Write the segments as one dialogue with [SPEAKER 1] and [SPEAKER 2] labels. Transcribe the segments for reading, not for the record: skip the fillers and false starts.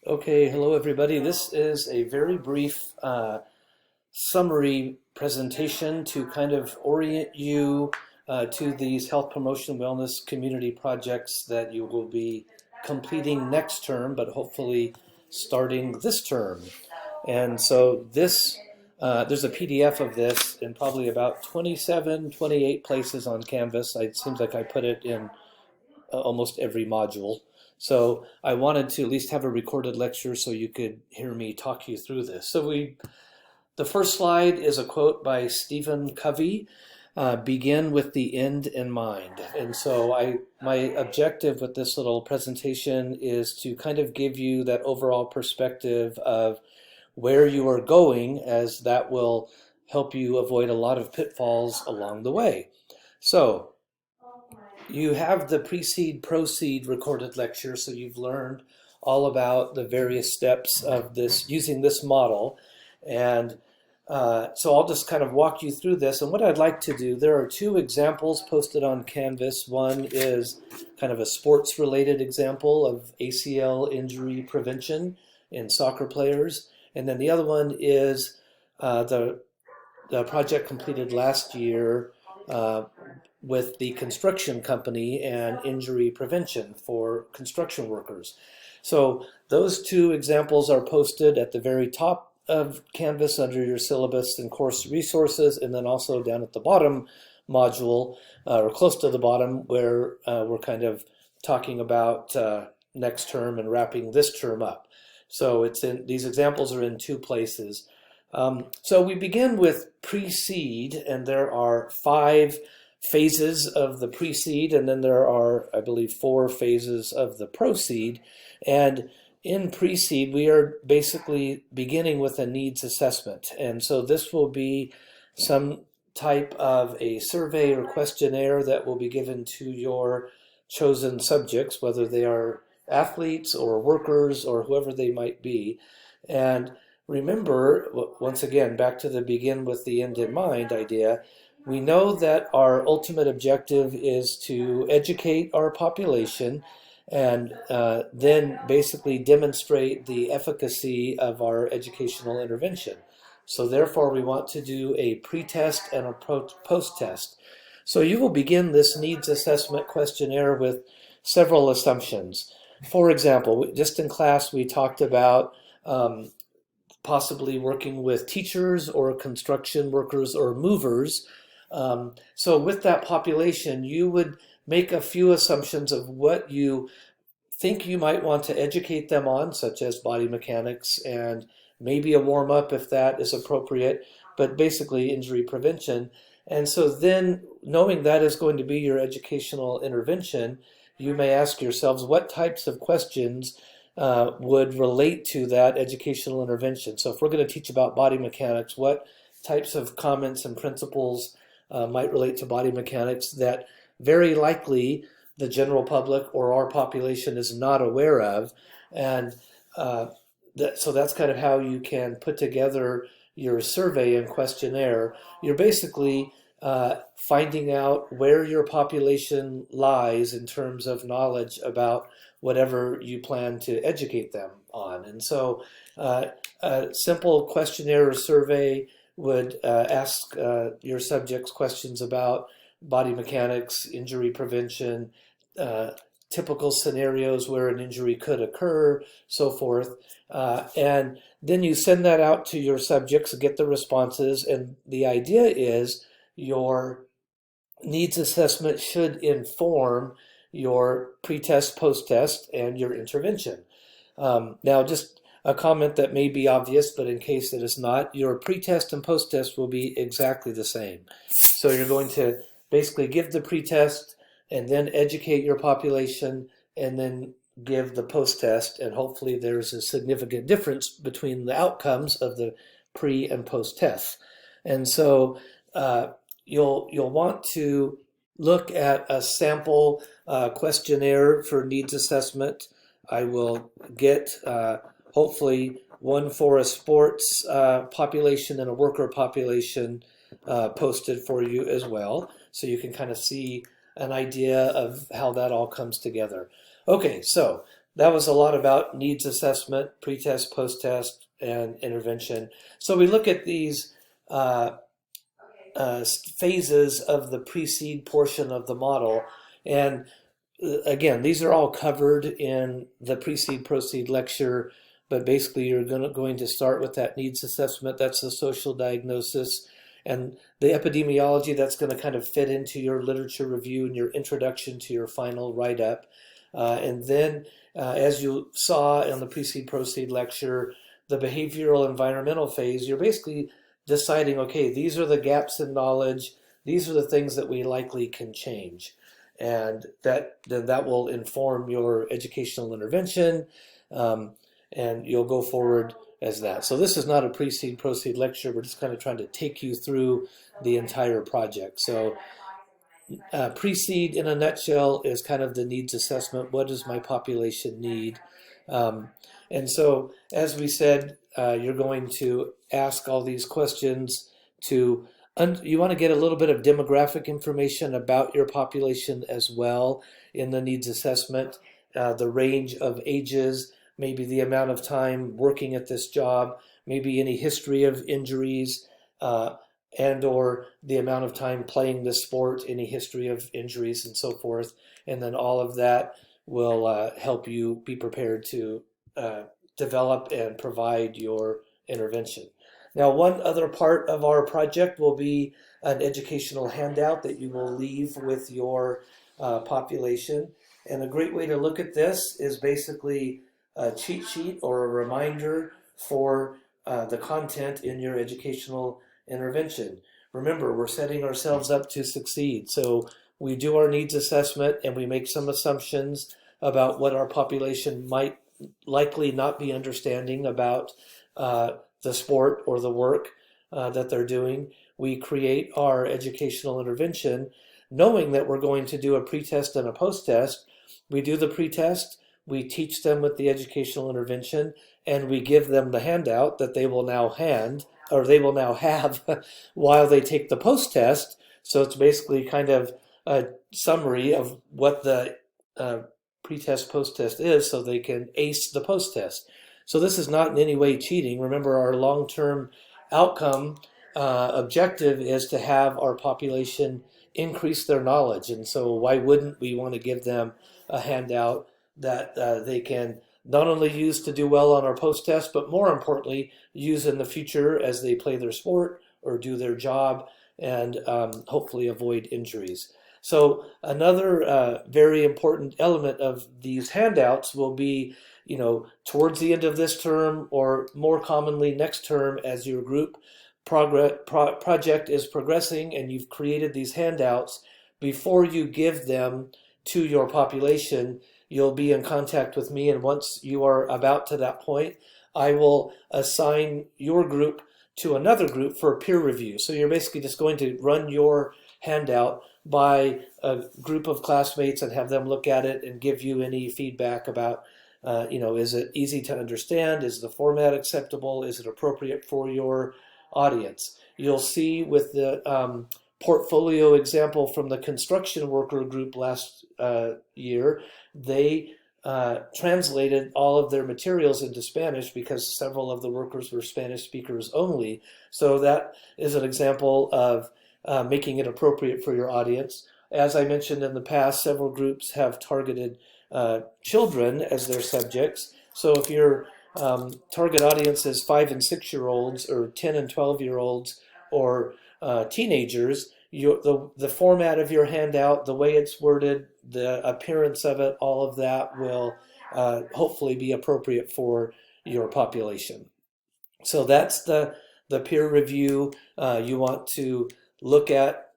[SPEAKER 1] Okay, hello everybody. This is a very brief summary presentation to kind of orient you to these health promotion wellness community projects that you will be completing next term, but hopefully starting this term. And so there's a PDF of this in probably about 27, 28 places on Canvas. It seems like I put it in almost every module. So I wanted to at least have a recorded lecture so you could hear me talk you through this. The first slide is a quote by Stephen Covey, begin with the end in mind. And so my objective with this little presentation is to kind of give you that overall perspective of where you are going, as that will help you avoid a lot of pitfalls along the way. So you have the precede proceed recorded lecture, so you've learned all about the various steps of this using this model. And so I'll just kind of walk you through this. And what I'd like to do, there are two examples posted on Canvas. One is kind of a sports related example of ACL injury prevention in soccer players. And then the other one is the project completed last year with the construction company and injury prevention for construction workers. So those two examples are posted at the very top of Canvas under your syllabus and course resources, and then also down at the bottom module, or close to the bottom, where we're kind of talking about next term and wrapping this term up. So these examples are in two places. So we begin with precede, and there are 5 phases of the precede, and then there are, I believe, 4 phases of the proceed. And in precede, we are basically beginning with a needs assessment. And so this will be some type of a survey or questionnaire that will be given to your chosen subjects, whether they are athletes or workers or whoever they might be. And remember, once again, back to the begin with the end in mind idea, we know that our ultimate objective is to educate our population and then basically demonstrate the efficacy of our educational intervention. So therefore, we want to do a pre-test and a post-test. So you will begin this needs assessment questionnaire with several assumptions. For example, just in class, we talked about possibly working with teachers or construction workers or movers. So with that population, you would make a few assumptions of what you think you might want to educate them on, such as body mechanics and maybe a warm-up if that is appropriate, but basically injury prevention. And so then, knowing that is going to be your educational intervention, you may ask yourselves what types of questions would relate to that educational intervention. So if we're going to teach about body mechanics, what types of comments and principles might relate to body mechanics that very likely the general public or our population is not aware of. And so that's kind of how you can put together your survey and questionnaire. You're basically finding out where your population lies in terms of knowledge about whatever you plan to educate them on. And so a simple questionnaire or survey would ask your subjects questions about body mechanics, injury prevention, typical scenarios where an injury could occur, so forth. And then you send that out to your subjects and get the responses. And the idea is your needs assessment should inform your pre-test, post-test, and your intervention. Now, just a comment that may be obvious, but in case it is not, your pre-test and post-test will be exactly the same. So you're going to basically give the pre-test and then educate your population and then give the post-test, and hopefully there's a significant difference between the outcomes of the pre and post-tests. And so you'll want to look at a sample questionnaire for needs assessment. I will get hopefully one for a sports population and a worker population posted for you as well, so you can kind of see an idea of how that all comes together. Okay, so that was a lot about needs assessment, pre-test, post-test, and intervention. So we look at these uh, phases of the pre-seed portion of the model, and again, these are all covered in the pre-seed, proceed lecture, but basically you're going to start with that needs assessment. That's the social diagnosis. And the epidemiology, that's going to kind of fit into your literature review and your introduction to your final write-up. And then, as you saw in the pre-seed, proceed lecture, the behavioral environmental phase, you're basically deciding, okay, these are the gaps in knowledge. These are the things that we likely can change, and that will inform your educational intervention, um, and you'll go forward as that. So this is not a pre-seed proceed lecture. We're just kind of trying to take you through the entire project. So pre-seed in a nutshell is kind of the needs assessment. What does my population need? Um, and so, as we said, you're going to ask all these questions to, you want to get a little bit of demographic information about your population as well in the needs assessment, the range of ages, maybe the amount of time working at this job, maybe any history of injuries, and or the amount of time playing this sport, any history of injuries and so forth. And then all of that will help you be prepared to uh, develop and provide your intervention. Now, one other part of our project will be an educational handout that you will leave with your population. And a great way to look at this is basically a cheat sheet or a reminder for the content in your educational intervention. Remember, we're setting ourselves up to succeed. So we do our needs assessment and we make some assumptions about what our population might likely not be understanding about the sport or the work that they're doing. We create our educational intervention knowing that we're going to do a pre-test and a post-test. We do the pre-test, we teach them with the educational intervention, and we give them the handout that they will now have while they take the post-test. So it's basically kind of a summary of what the pre-test, post-test is, so they can ace the post-test. So this is not in any way cheating. Remember, our long-term outcome objective is to have our population increase their knowledge. And so why wouldn't we want to give them a handout that they can not only use to do well on our post-test, but more importantly, use in the future as they play their sport or do their job, and hopefully avoid injuries. So another very important element of these handouts will be, towards the end of this term or more commonly next term, as your group project is progressing and you've created these handouts, before you give them to your population, you'll be in contact with me. And once you are about to that point, I will assign your group to another group for peer review. So you're basically just going to run your handout by a group of classmates and have them look at it and give you any feedback about, is it easy to understand? Is the format acceptable? Is it appropriate for your audience? You'll see with the portfolio example from the construction worker group last year, they translated all of their materials into Spanish because several of the workers were Spanish speakers only. So that is an example of making it appropriate for your audience. As I mentioned in the past, several groups have targeted children as their subjects. So if your target audience is 5 and 6-year-olds or 10 and 12-year-olds or teenagers, the format of your handout, the way it's worded, the appearance of it, all of that will hopefully be appropriate for your population. So that's the peer review. You want to look at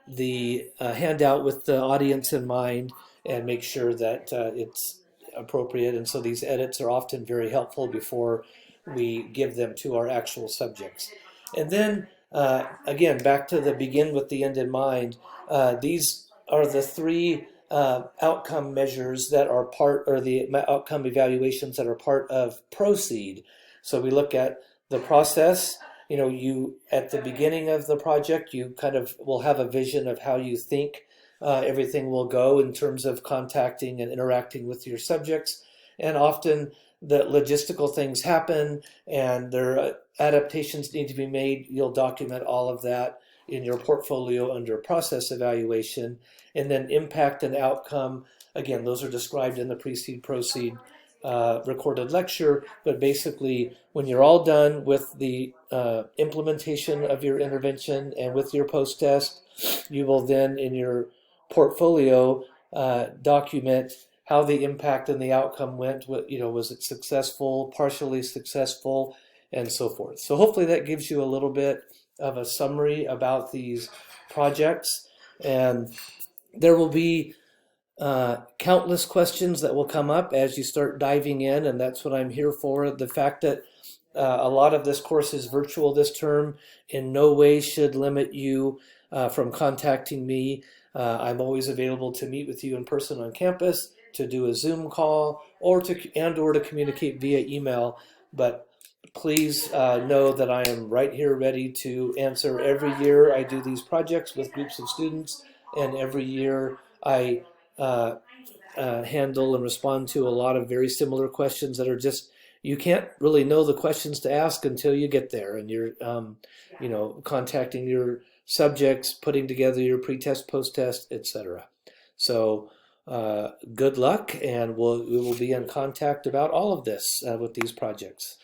[SPEAKER 1] the handout with the audience in mind and make sure that it's appropriate. And so these edits are often very helpful before we give them to our actual subjects. And then again, back to the begin with the end in mind, these are the 3 outcome measures that are part, or the outcome evaluations that are part of Proceed. So we look at the process. You at the beginning of the project, you kind of will have a vision of how you think everything will go in terms of contacting and interacting with your subjects. And often the logistical things happen and their adaptations need to be made. You'll document all of that in your portfolio under process evaluation. And then impact and outcome, again, those are described in the precede proceed recorded lecture, but basically when you're all done with the implementation of your intervention and with your post-test, you will then in your portfolio document how the impact and the outcome went. Was it successful, partially successful, and so forth. So hopefully that gives you a little bit of a summary about these projects, and there will be countless questions that will come up as you start diving in, and that's what I'm here for. The fact that a lot of this course is virtual this term in no way should limit you from contacting me. I'm always available to meet with you in person on campus, to do a Zoom call, or to communicate via email. But please know that I am right here ready to answer. Every year I do these projects with groups of students, and every year I handle and respond to a lot of very similar questions that are just, you can't really know the questions to ask until you get there and you're contacting your subjects, putting together your pre-test, post-test, etc. So good luck, and we will be in contact about all of this with these projects.